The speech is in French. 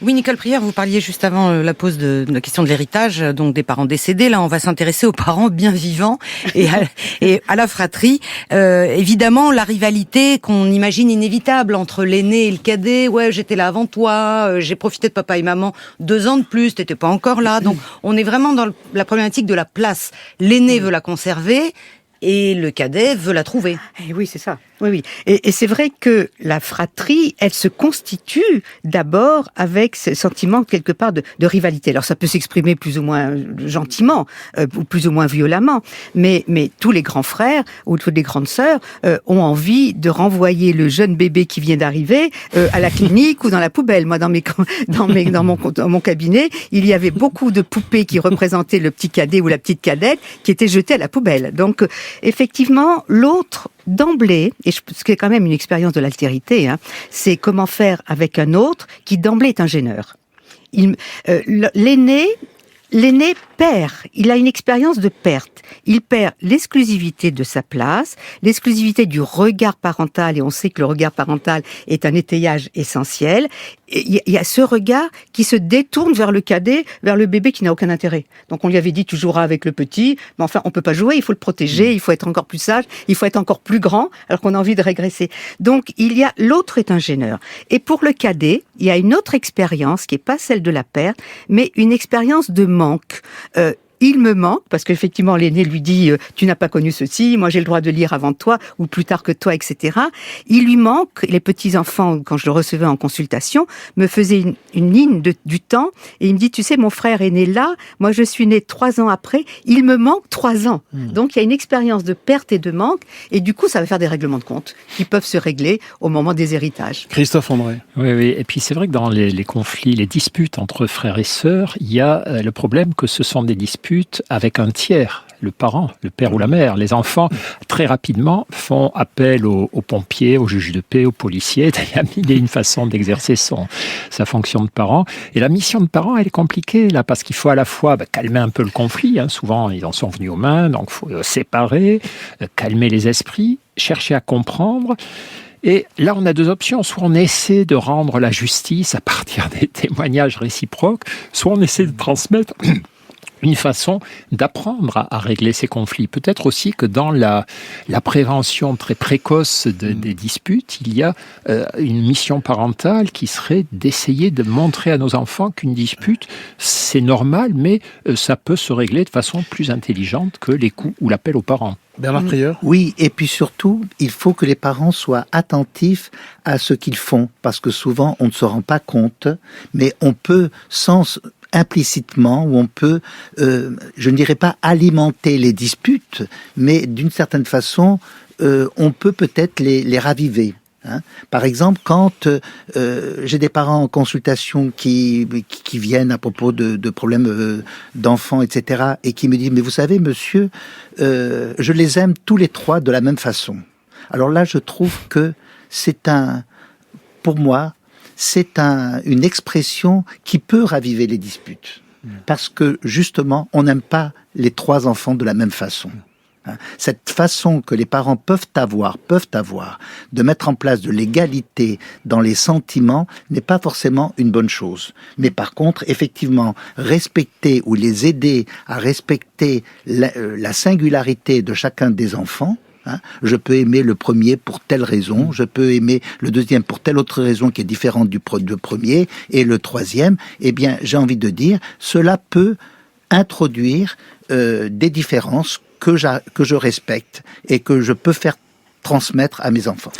Oui, Nicole Prieur, vous parliez juste avant la pause de la question de l'héritage, donc des parents décédés. Là, on va s'intéresser aux parents bien vivants et à la fratrie. Évidemment, la rivalité qu'on imagine inévitable entre l'aîné et le cadet. Ouais, j'étais là avant toi, j'ai profité de papa et maman 2 ans de plus, t'étais pas encore là. Donc, on est vraiment dans la problématique de la place. L'aîné veut la conserver et le cadet veut la trouver. Et oui, c'est ça. Oui. Et c'est vrai que la fratrie, elle se constitue d'abord avec ce sentiment quelque part de rivalité. Alors ça peut s'exprimer plus ou moins gentiment, ou plus ou moins violemment, mais tous les grands frères ou toutes les grandes sœurs ont envie de renvoyer le jeune bébé qui vient d'arriver à la clinique ou dans la poubelle. Moi, dans mon cabinet, il y avait beaucoup de poupées qui représentaient le petit cadet ou la petite cadette qui étaient jetées à la poubelle. Donc effectivement, l'autre d'emblée, et ce qui est quand même une expérience de l'altérité, c'est comment faire avec un autre qui d'emblée est un gêneur. L'aîné perd, il a une expérience de perte. Il perd l'exclusivité de sa place, l'exclusivité du regard parental, et on sait que le regard parental est un étayage essentiel. Il y a ce regard qui se détourne vers le cadet, vers le bébé qui n'a aucun intérêt. Donc on lui avait dit tu joueras avec le petit, mais enfin on peut pas jouer, il faut le protéger, il faut être encore plus sage, il faut être encore plus grand, alors qu'on a envie de régresser. Donc l'autre est un gêneur. Et pour le cadet, il y a une autre expérience qui est pas celle de la perte, mais une expérience de manque. Il me manque, parce qu'effectivement l'aîné lui dit tu n'as pas connu ceci, moi j'ai le droit de lire avant toi ou plus tard que toi, etc. Il lui manque, les petits enfants, quand je le recevais en consultation, me faisaient une ligne du temps et il me dit tu sais mon frère est né là, moi je suis né 3 ans après, il me manque 3 ans. Donc il y a une expérience de perte et de manque et du coup ça va faire des règlements de compte qui peuvent se régler au moment des héritages. Christophe André. Oui, et puis c'est vrai que dans les conflits, les disputes entre frères et sœurs, il y a le problème que ce sont des disputes avec un tiers, le parent, le père ou la mère. Les enfants, très rapidement, font appel aux pompiers, aux juges de paix, aux policiers. Il y a mille et une façons d'exercer sa fonction de parent. Et la mission de parent, elle est compliquée, là, parce qu'il faut à la fois calmer un peu le conflit. Souvent, ils en sont venus aux mains, donc il faut séparer, calmer les esprits, chercher à comprendre. Et là, on a 2 options. Soit on essaie de rendre la justice à partir des témoignages réciproques, soit on essaie de transmettre une façon d'apprendre à régler ces conflits. Peut-être aussi que dans la prévention très précoce des disputes, il y a une mission parentale qui serait d'essayer de montrer à nos enfants qu'une dispute, c'est normal, mais ça peut se régler de façon plus intelligente que les coups ou l'appel aux parents. Bernard Prieur. Oui, et puis surtout, il faut que les parents soient attentifs à ce qu'ils font, parce que souvent, on ne se rend pas compte, mais on peut, implicitement, où on peut, je ne dirais pas alimenter les disputes, mais d'une certaine façon, on peut peut-être les raviver. Par exemple, quand j'ai des parents en consultation qui viennent à propos de problèmes d'enfants, etc., et qui me disent « Mais vous savez, monsieur, je les aime tous les 3 de la même façon. » Alors là, je trouve que pour moi, c'est une expression qui peut raviver les disputes. Parce que, justement, on n'aime pas les 3 enfants de la même façon. Cette façon que les parents peuvent avoir de mettre en place de l'égalité dans les sentiments n'est pas forcément une bonne chose. Mais par contre, effectivement, respecter ou les aider à respecter la singularité de chacun des enfants. Je peux aimer le premier pour telle raison, je peux aimer le deuxième pour telle autre raison qui est différente du premier, et le troisième, eh bien, j'ai envie de dire, cela peut introduire des différences que je respecte et que je peux faire transmettre à mes enfants.